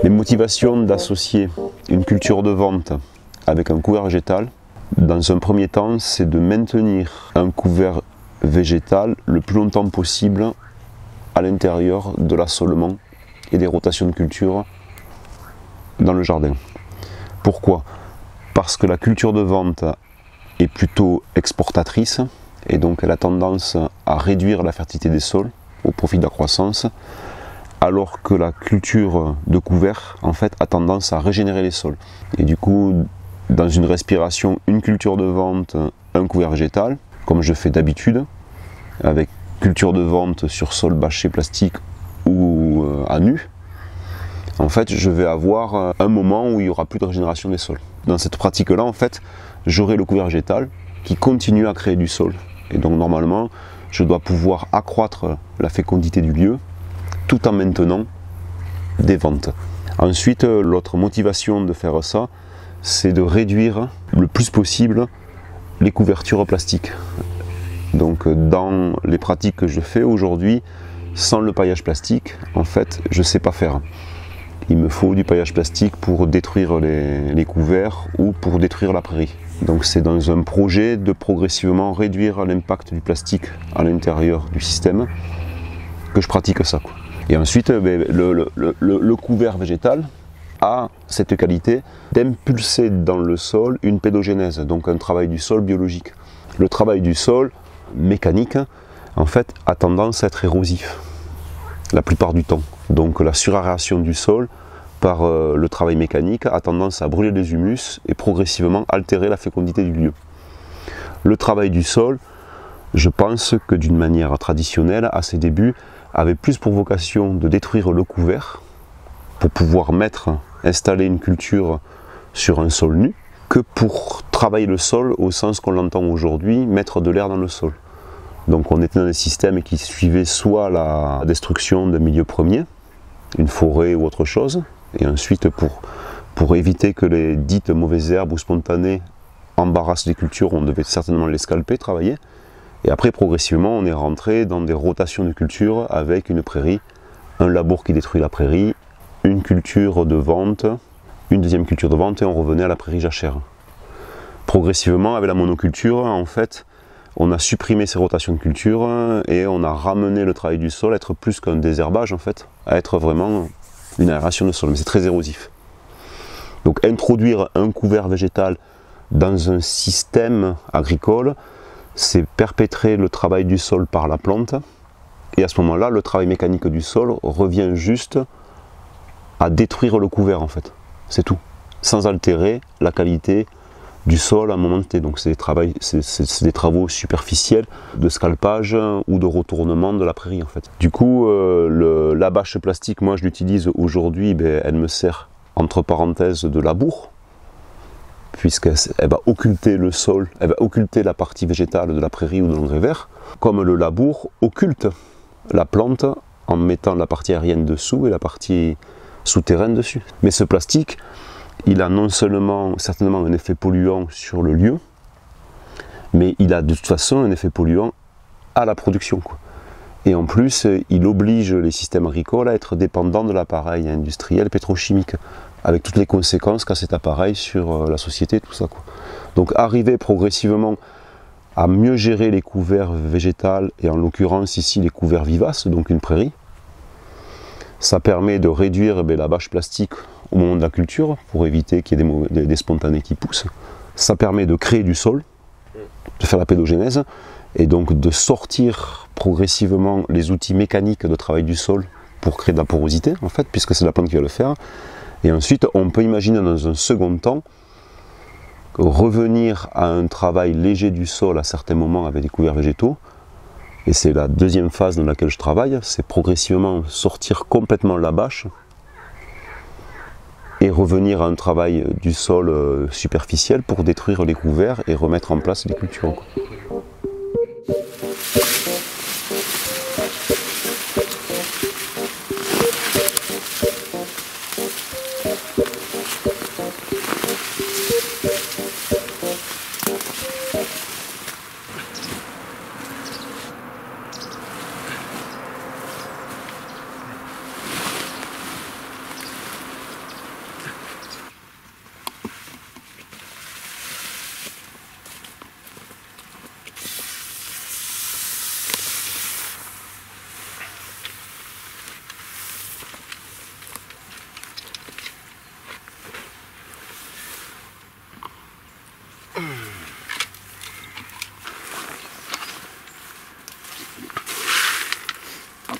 Les motivations d'associer une culture de vente avec un couvert végétal, dans un premier temps, c'est de maintenir un couvert végétal le plus longtemps possible à l'intérieur de l'assolement et des rotations de culture dans le jardin. Pourquoi? Parce que la culture de vente est plutôt exportatrice et donc elle a tendance à réduire la fertilité des sols au profit de la croissance, alors que la culture de couvert en fait a tendance à régénérer les sols. Et du coup, dans une respiration, une culture de vente, un couvert végétal, comme je fais d'habitude, avec culture de vente sur sol bâché plastique ou à nu, en fait je vais avoir un moment où il n'y aura plus de régénération des sols. Dans cette pratique-là, en fait, j'aurai le couvert végétal qui continue à créer du sol. Et donc normalement, je dois pouvoir accroître la fécondité du lieu tout en maintenant des ventes. Ensuite, l'autre motivation de faire ça, c'est de réduire le plus possible les couvertures plastiques. Donc dans les pratiques que je fais aujourd'hui, sans le paillage plastique, en fait, je ne sais pas faire. Il me faut du paillage plastique pour détruire les couverts ou pour détruire la prairie. Donc c'est dans un projet de progressivement réduire l'impact du plastique à l'intérieur du système que je pratique ça, quoi. Et ensuite, le couvert végétal a cette qualité d'impulser dans le sol une pédogénèse, donc un travail du sol biologique. Le travail du sol mécanique, en fait, a tendance à être érosif la plupart du temps. Donc la suraération du sol par le travail mécanique a tendance à brûler les humus et progressivement altérer la fécondité du lieu. Le travail du sol, je pense que d'une manière traditionnelle, à ses débuts, avait plus pour vocation de détruire le couvert pour pouvoir installer une culture sur un sol nu, que pour travailler le sol au sens qu'on l'entend aujourd'hui, mettre de l'air dans le sol. Donc on était dans des systèmes qui suivaient soit la destruction d'un milieu premier, une forêt ou autre chose, et ensuite pour éviter que les dites mauvaises herbes ou spontanées embarrassent les cultures, on devait certainement les scalper, travailler. Et après progressivement on est rentré dans des rotations de cultures avec une prairie, un labour qui détruit la prairie, une culture de vente, une deuxième culture de vente et on revenait à la prairie jachère. Progressivement avec la monoculture, en fait, on a supprimé ces rotations de culture et on a ramené le travail du sol à être plus qu'un désherbage en fait, à être vraiment une aération de sol, mais c'est très érosif. Donc introduire un couvert végétal dans un système agricole, c'est perpétrer le travail du sol par la plante et à ce moment-là, le travail mécanique du sol revient juste à détruire le couvert en fait, c'est tout, sans altérer la qualité du sol à un moment T. Donc c'est des travaux superficiels de scalpage ou de retournement de la prairie en fait. Du coup, la bâche plastique, moi je l'utilise aujourd'hui, elle me sert entre parenthèses de labour, puisqu'elle va occulter le sol, elle va occulter la partie végétale de la prairie ou de l'engrais vert, comme le labour occulte la plante en mettant la partie aérienne dessous et la partie souterraine dessus. Mais ce plastique, il a non seulement certainement un effet polluant sur le lieu, mais il a de toute façon un effet polluant à la production, quoi. Et en plus, il oblige les systèmes agricoles à être dépendants de l'appareil industriel pétrochimique, avec toutes les conséquences qu'a cet appareil sur la société, tout ça, quoi. Donc arriver progressivement à mieux gérer les couverts végétals, et en l'occurrence ici les couverts vivaces, donc une prairie, ça permet de réduire la bâche plastique au moment de la culture, pour éviter qu'il y ait des spontanés qui poussent. Ça permet de créer du sol, de faire la pédogénèse, et donc de sortir progressivement les outils mécaniques de travail du sol pour créer de la porosité, en fait, puisque c'est la plante qui va le faire. Et ensuite, on peut imaginer dans un second temps, revenir à un travail léger du sol à certains moments avec des couverts végétaux. Et c'est la deuxième phase dans laquelle je travaille, c'est progressivement sortir complètement la bâche et revenir à un travail du sol superficiel pour détruire les couverts et remettre en place les cultures.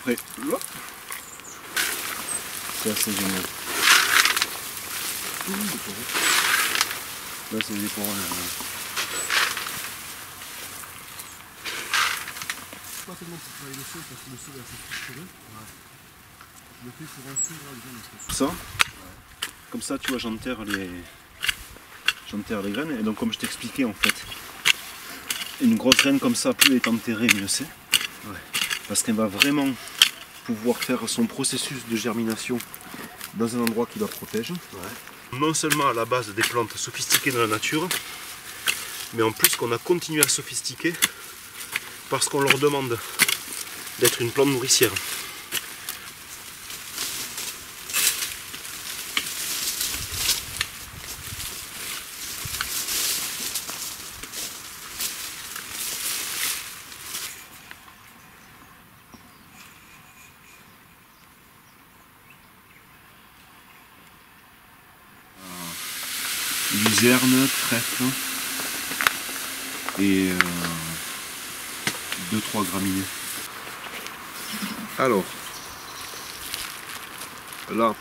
après, hop, c'est assez génial. Là c'est des porcs. Pas tellement pour travailler le sol parce que le sol est assez structuré. Je le fais pour ensuite ça. Comme ça tu vois j'enterre les graines et donc comme je t'expliquais en fait, une grosse graine comme ça plus elle est enterrée mieux c'est. Parce qu'elle va vraiment pouvoir faire son processus de germination dans un endroit qui la protège. Non seulement à la base des plantes sophistiquées de la nature, mais en plus qu'on a continué à sophistiquer parce qu'on leur demande d'être une plante nourricière. Luzerne, trèfle et 2-3 graminées. Alors, là,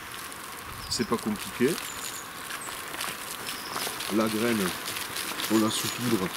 c'est pas compliqué. La graine, on la saupoudre.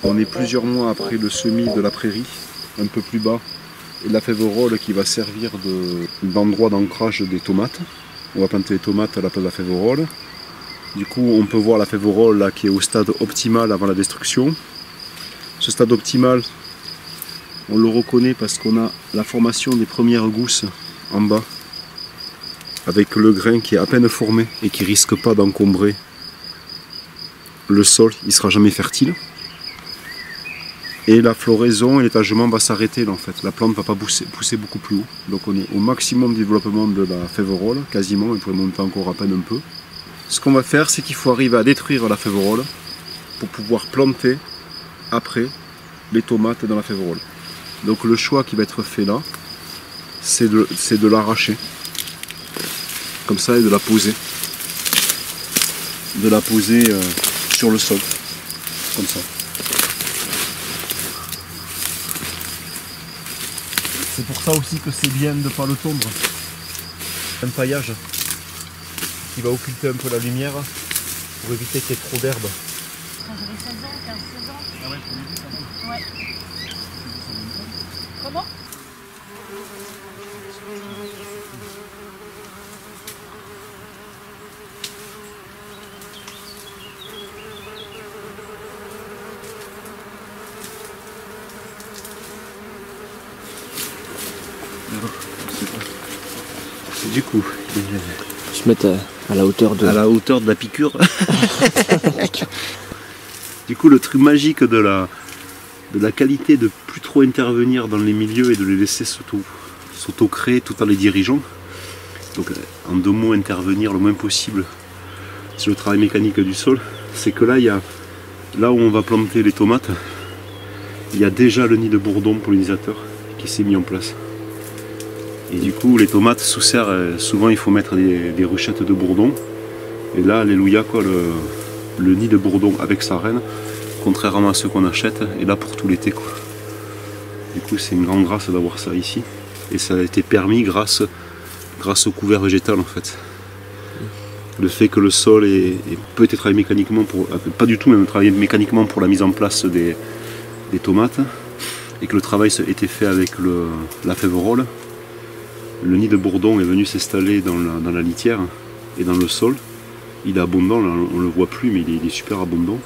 On est plusieurs mois après le semis de la prairie, un peu plus bas, et la févrole qui va servir d'endroit d'ancrage des tomates. On va planter les tomates à la place de la févrole. Du coup, on peut voir la févrole là qui est au stade optimal avant la destruction. Ce stade optimal, on le reconnaît parce qu'on a la formation des premières gousses en bas, avec le grain qui est à peine formé et qui risque pas d'encombrer le sol, il ne sera jamais fertile. Et la floraison et l'étagement va s'arrêter là en fait. La plante ne va pas pousser beaucoup plus haut. Donc on est au maximum du développement de la févrole, quasiment, il pourrait monter encore à peine un peu. Ce qu'on va faire, c'est qu'il faut arriver à détruire la févrole pour pouvoir planter après les tomates dans la févrole. Donc le choix qui va être fait là, c'est de l'arracher. Comme ça et de la poser. De la poser sur le sol. Comme ça. C'est pour ça aussi que c'est bien de ne pas le tondre. Un paillage qui va occulter un peu la lumière pour éviter qu'il y ait trop d'herbe. Quand j'avais 16 ans, 15-16 ans. Ah ouais, pour les ça va. Ouais. Comment ? Du coup, se mettre à la hauteur de la piqûre. Du coup, le truc magique de la qualité de plus trop intervenir dans les milieux et de les laisser s'auto-créer tout en les dirigeant. Donc, en 2 mots, intervenir le moins possible sur le travail mécanique du sol. C'est que là où on va planter les tomates, il y a déjà le nid de bourdon pollinisateur qui s'est mis en place. Et du coup, les tomates sous serre, souvent il faut mettre des ruchettes de bourdon. Et là, alléluia, quoi, le nid de bourdon avec sa reine, contrairement à ceux qu'on achète, est là pour tout l'été, quoi. Du coup, c'est une grande grâce d'avoir ça ici. Et ça a été permis grâce au couvert végétal, en fait. Le fait que le sol peut être travaillé mécaniquement, pas du tout même travaillé mécaniquement pour la mise en place des tomates, et que le travail a été fait avec la févrole. Le nid de bourdon est venu s'installer dans la litière et dans le sol. Il est abondant, là, on ne le voit plus, mais il est super abondant.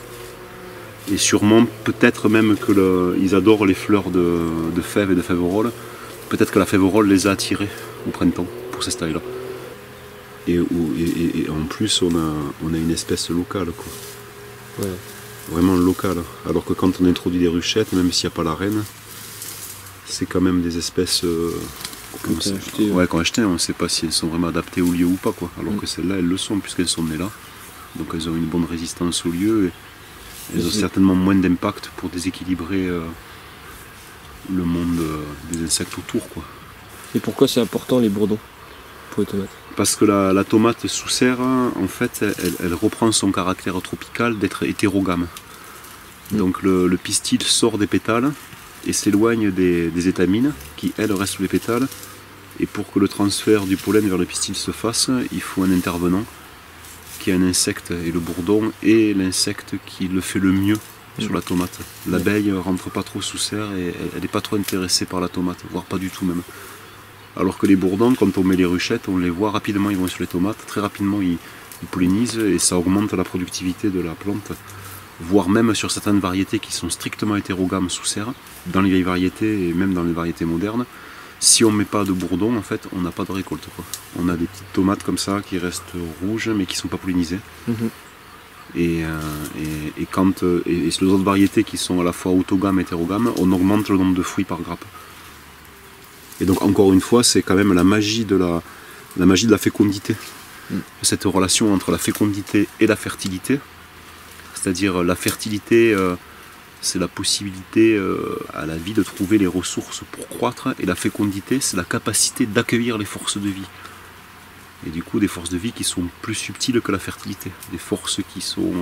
Et sûrement, peut-être même ils adorent les fleurs de fèves et de fèverolles. Peut-être que la fèverolle les a attirés au printemps pour ces tailles-là. Et en plus, on a une espèce locale, quoi. Ouais. Vraiment locale. Alors que quand on introduit des ruchettes, même s'il n'y a pas la reine, c'est quand même des espèces qu'on a achetées. On ne sait pas si elles sont vraiment adaptées au lieu ou pas, quoi. Alors que celles-là, elles le sont, puisqu'elles sont nées là. Donc elles ont une bonne résistance au lieu. Et elles ont certainement moins d'impact pour déséquilibrer le monde des insectes autour, quoi. Et pourquoi c'est important les bourdons pour les tomates? Parce que la tomate sous serre, en fait, elle reprend son caractère tropical d'être hétérogame. Donc le pistil sort des pétales et s'éloigne des étamines qui, elles, restent sous les pétales. Et pour que le transfert du pollen vers le pistil se fasse, il faut un intervenant qui est un insecte. Et le bourdon est l'insecte qui le fait le mieux sur la tomate. L'abeille ne rentre pas trop sous serre et elle n'est pas trop intéressée par la tomate, voire pas du tout même. Alors que les bourdons, quand on met les ruchettes, on les voit rapidement, ils vont sur les tomates, très rapidement ils pollinisent et ça augmente la productivité de la plante, voire même sur certaines variétés qui sont strictement hétérogames sous serre, dans les vieilles variétés et même dans les variétés modernes. Si on ne met pas de bourdon, en fait, on n'a pas de récolte, quoi. On a des petites tomates comme ça qui restent rouges mais qui ne sont pas pollinisées. Et sur les autres variétés qui sont à la fois autogames et hétérogames, on augmente le nombre de fruits par grappe. Et donc encore une fois, c'est quand même la magie de la fécondité. Cette relation entre la fécondité et la fertilité. C'est-à-dire la fertilité, c'est la possibilité à la vie de trouver les ressources pour croître, et la fécondité, c'est la capacité d'accueillir les forces de vie. Et du coup, des forces de vie qui sont plus subtiles que la fertilité. Des forces qui sont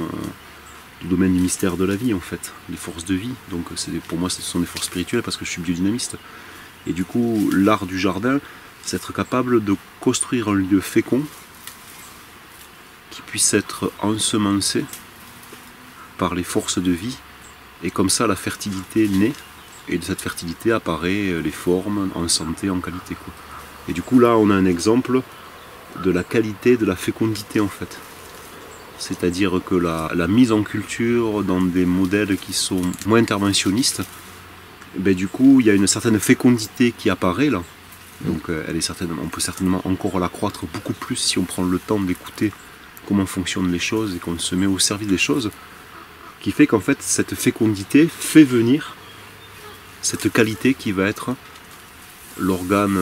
du domaine du mystère de la vie, en fait. Les forces de vie. Donc pour moi, ce sont des forces spirituelles parce que je suis biodynamiste. Et du coup, l'art du jardin, c'est être capable de construire un lieu fécond qui puisse être ensemencé par les forces de vie. Et comme ça, la fertilité naît. Et de cette fertilité apparaît les formes en santé, en qualité, quoi. Et du coup, là, on a un exemple de la qualité de la fécondité, en fait. C'est-à-dire que la mise en culture dans des modèles qui sont moins interventionnistes, ben, du coup, il y a une certaine fécondité qui apparaît là. Donc on peut certainement encore l'accroître beaucoup plus si on prend le temps d'écouter comment fonctionnent les choses et qu'on se met au service des choses, qui fait qu'en fait cette fécondité fait venir cette qualité qui va être l'organe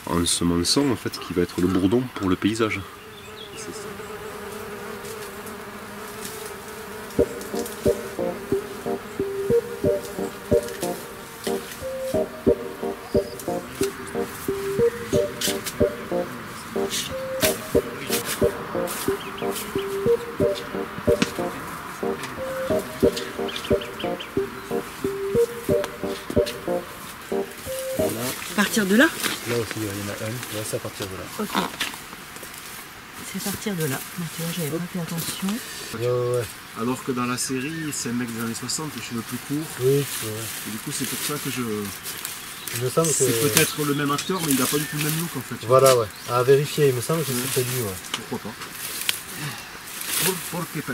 ensemençant, en fait, qui va être le bourdon pour le paysage. C'est ça. À partir de là? Là aussi, il y en a un. Là, c'est à partir de là. Ok. C'est à partir de là. Donc, tu vois, j'avais pas fait attention. Ouais. Alors que dans la série, c'est un mec des années 60, les cheveux plus courts. Oui, ouais. Et du coup, c'est pour ça que Il me semble que... c'est peut-être le même acteur, mais il n'a pas du tout le même look, en fait. Voilà, ouais. À vérifier, il me semble que c'était lui, ouais. Pourquoi pas. Porque pes.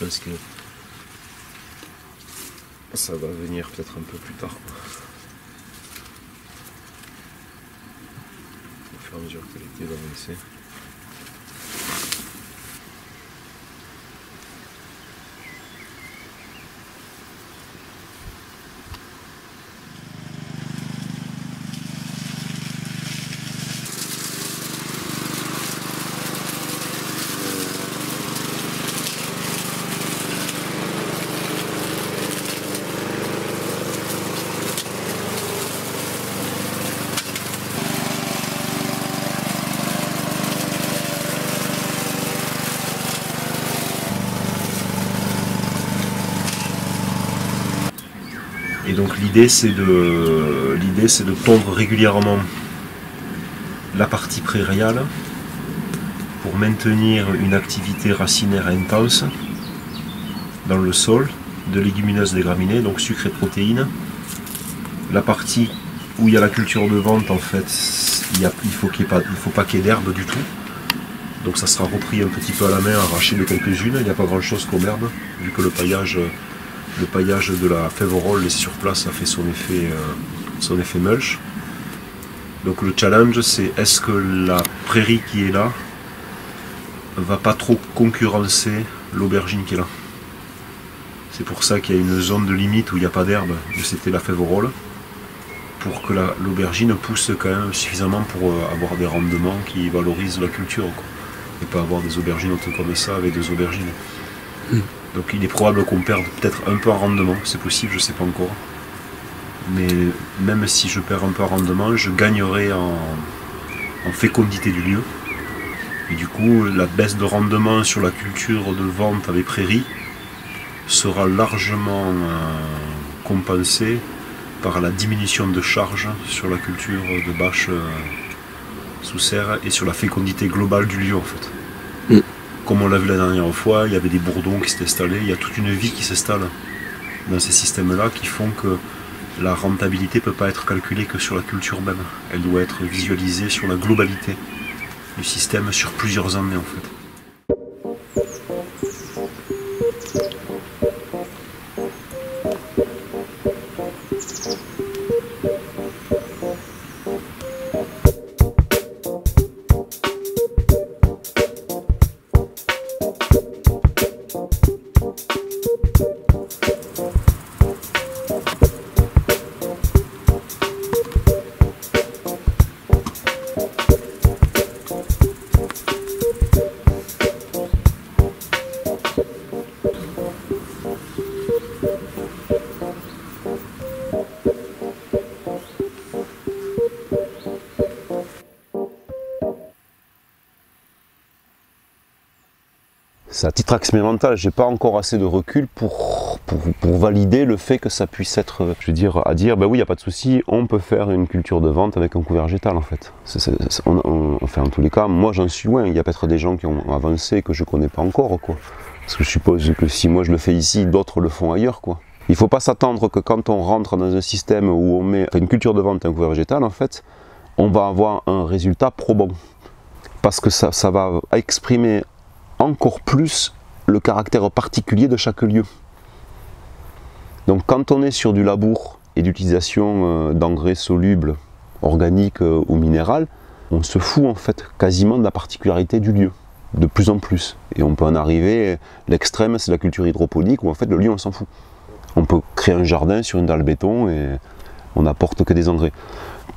Je pense que ça va venir peut-être un peu plus tard, quoi. Au fur et à mesure que l'été va avancer. Et donc l'idée c'est de tondre régulièrement la partie prairiale pour maintenir une activité racinaire intense dans le sol, de légumineuses, des graminées, donc sucre et protéines. La partie où il y a la culture de vente, en fait, il faut pas qu'il y ait d'herbe du tout. Donc ça sera repris un petit peu à la main, arraché de quelques-unes. Il n'y a pas grand-chose comme herbe, vu que le paillage de la févrole laissé sur place a fait son effet mulch. Donc le challenge, c'est est-ce que la prairie qui est là va pas trop concurrencer l'aubergine qui est là. C'est pour ça qu'il y a une zone de limite où il n'y a pas d'herbe, où c'était la févrole, pour que l'aubergine pousse quand même suffisamment pour avoir des rendements qui valorisent la culture, quoi. Et pas avoir des aubergines comme ça avec des aubergines. Donc il est probable qu'on perde peut-être un peu en rendement, c'est possible, je ne sais pas encore. Mais même si je perds un peu en rendement, je gagnerai en fécondité du lieu. Et du coup, la baisse de rendement sur la culture de vente avec prairie sera largement compensée par la diminution de charge sur la culture de bâche sous serre et sur la fécondité globale du lieu en fait. Comme on l'a vu la dernière fois, il y avait des bourdons qui s'étaient installés, il y a toute une vie qui s'installe dans ces systèmes-là qui font que la rentabilité ne peut pas être calculée que sur la culture même. Elle doit être visualisée sur la globalité du système sur plusieurs années en fait. C'est à titre expérimental, j'ai pas encore assez de recul pour valider le fait que ça puisse être, je veux dire, à dire, ben oui, il n'y a pas de souci, on peut faire une culture de vente avec un couvert végétal en fait. Enfin, en tous les cas, moi j'en suis loin, il y a peut-être des gens qui ont avancé que je connais pas encore, quoi. Parce que je suppose que si moi je le fais ici, d'autres le font ailleurs, quoi. Il ne faut pas s'attendre que quand on rentre dans un système où on met une culture de vente et un couvert végétal, en fait, on va avoir un résultat probant. Parce que ça va exprimer encore plus le caractère particulier de chaque lieu. Donc quand on est sur du labour et d'utilisation d'engrais solubles, organiques ou minérales, on se fout en fait quasiment de la particularité du lieu, de plus en plus. Et on peut en arriver, l'extrême c'est la culture hydroponique où en fait le lieu on s'en fout. On peut créer un jardin sur une dalle béton et on n'apporte que des engrais.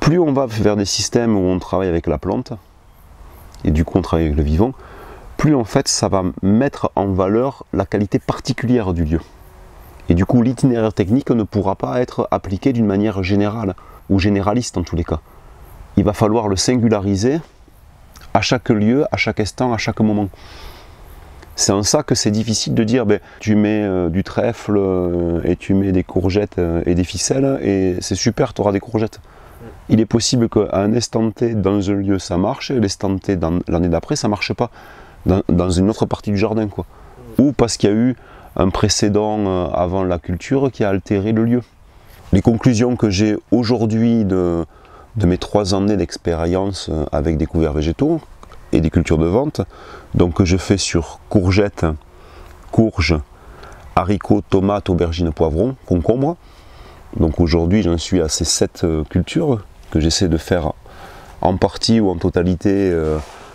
Plus on va vers des systèmes où on travaille avec la plante, et du coup on travaille avec le vivant, plus en fait ça va mettre en valeur la qualité particulière du lieu. Et du coup l'itinéraire technique ne pourra pas être appliqué d'une manière générale, ou généraliste en tous les cas. Il va falloir le singulariser à chaque lieu, à chaque instant, à chaque moment. C'est en ça que c'est difficile de dire, ben, tu mets du trèfle et tu mets des courgettes et des ficelles, et c'est super, tu auras des courgettes. Il est possible qu'à un instant T dans un lieu ça marche, et l'instant T dans l'année d'après ça ne marche pas. Dans une autre partie du jardin, quoi. Ou parce qu'il y a eu un précédent avant la culture qui a altéré le lieu. Les conclusions que j'ai aujourd'hui de mes 3 années d'expérience avec des couverts végétaux et des cultures de vente, donc que je fais sur courgettes, courges, haricots, tomates, aubergines, poivrons, concombres. Donc aujourd'hui j'en suis à ces 7 cultures que j'essaie de faire en partie ou en totalité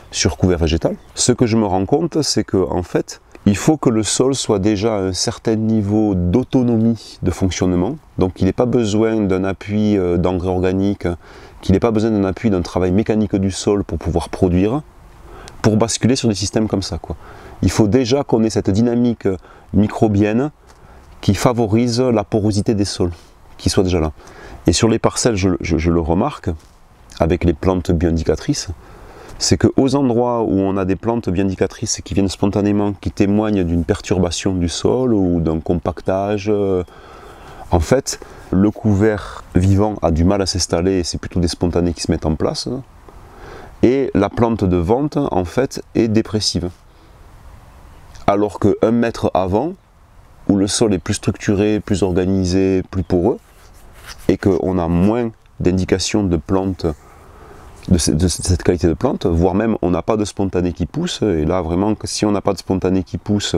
sur couvert végétal. Ce que je me rends compte, c'est qu'en fait, il faut que le sol soit déjà à un certain niveau d'autonomie de fonctionnement. Donc il n'ait pas besoin d'un appui d'engrais organiques, qu'il n'ait pas besoin d'un appui d'un travail mécanique du sol pour pouvoir produire, pour basculer sur des systèmes comme ça, quoi. Il faut déjà qu'on ait cette dynamique microbienne qui favorise la porosité des sols, qui soit déjà là. Et sur les parcelles, je le remarque, avec les plantes bioindicatrices, c'est qu'aux endroits où on a des plantes bioindicatrices qui viennent spontanément, qui témoignent d'une perturbation du sol ou d'un compactage, En fait, le couvert vivant a du mal à s'installer et c'est plutôt des spontanés qui se mettent en place. Et la plante de vente, en fait, est dépressive. Alors qu'un mètre avant, où le sol est plus structuré, plus organisé, plus poreux, et qu'on a moins d'indications de plantes, de cette qualité de plante, voire même on n'a pas de spontané qui pousse, et là vraiment, si on n'a pas de spontané qui pousse,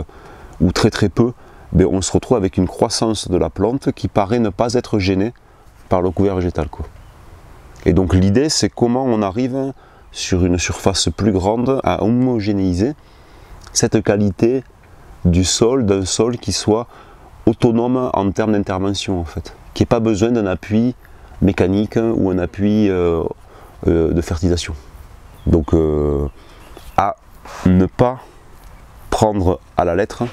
ou très très peu, ben on se retrouve avec une croissance de la plante qui paraît ne pas être gênée par le couvert végétal, quoi. Et donc l'idée, c'est comment on arrive sur une surface plus grande à homogénéiser cette qualité du sol, d'un sol qui soit autonome en termes d'intervention, en fait, qui n'ait pas besoin d'un appui mécanique ou un appui de fertilisation. Donc à ne pas prendre à la lettre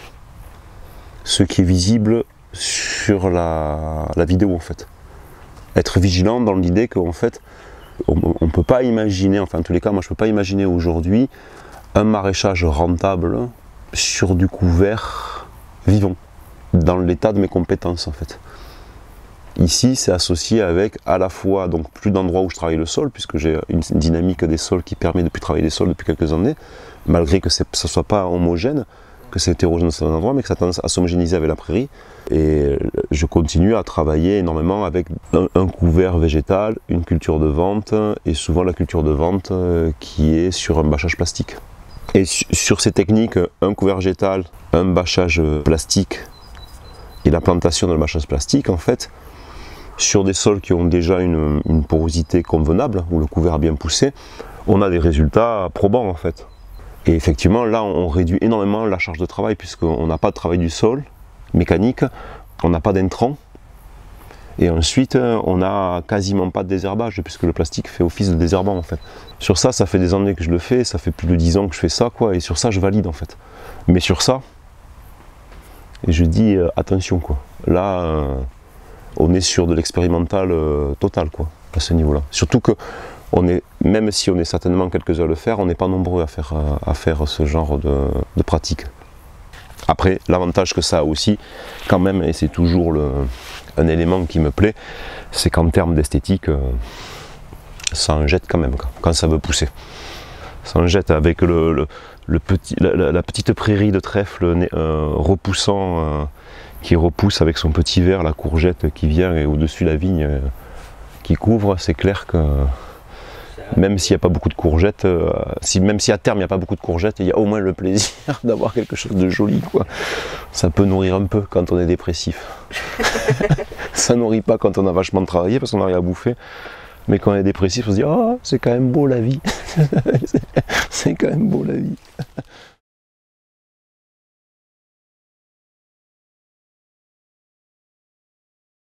ce qui est visible sur la vidéo, en fait. Être vigilant dans l'idée qu'en fait, on ne peut pas imaginer, enfin en tous les cas, moi je ne peux pas imaginer aujourd'hui un maraîchage rentable sur du couvert vivant, dans l'état de mes compétences, en fait. Ici, c'est associé avec à la fois donc plus d'endroits où je travaille le sol, puisque j'ai une dynamique des sols qui permet de travailler les sols depuis quelques années, malgré que ça ne soit pas homogène, que c'est hétérogène dans certains endroits, mais que ça a tendance à s'homogénéiser avec la prairie. Et je continue à travailler énormément avec un couvert végétal, une culture de vente, et souvent la culture de vente qui est sur un bâchage plastique. Et sur ces techniques, un couvert végétal, un bâchage plastique et la plantation de le bâchage plastique, en fait, sur des sols qui ont déjà une porosité convenable, où le couvert a bien poussé, on a des résultats probants, en fait. Et effectivement, là, on réduit énormément la charge de travail, puisqu'on n'a pas de travail du sol mécanique, on n'a pas d'intrants, et ensuite, on n'a quasiment pas de désherbage, puisque le plastique fait office de désherbant, en fait. Sur ça, ça fait des années que je le fais, ça fait plus de 10 ans que je fais ça, quoi, et sur ça, je valide, en fait. Mais sur ça, je dis attention, quoi. Là, on est sur de l'expérimental total, quoi, à ce niveau-là. Surtout que, même si on est certainement quelques-uns à le faire, on n'est pas nombreux à faire ce genre de pratique. Après, l'avantage que ça a aussi, quand même, et c'est toujours un élément qui me plaît, c'est qu'en termes d'esthétique, ça en jette quand même, quand ça veut pousser. Ça en jette avec la petite prairie de trèfle repoussant, qui repousse avec son petit ver, la courgette qui vient et au-dessus la vigne qui couvre. C'est clair que même s'il n'y a pas beaucoup de courgettes, même si à terme il n'y a pas beaucoup de courgettes, il y a au moins le plaisir d'avoir quelque chose de joli, quoi. Ça peut nourrir un peu quand on est dépressif. Ça nourrit pas quand on a vachement travaillé parce qu'on n'a rien à bouffer. Mais quand on est dépressif, on se dit « Oh, c'est quand même beau la vie !» C'est quand même beau la vie.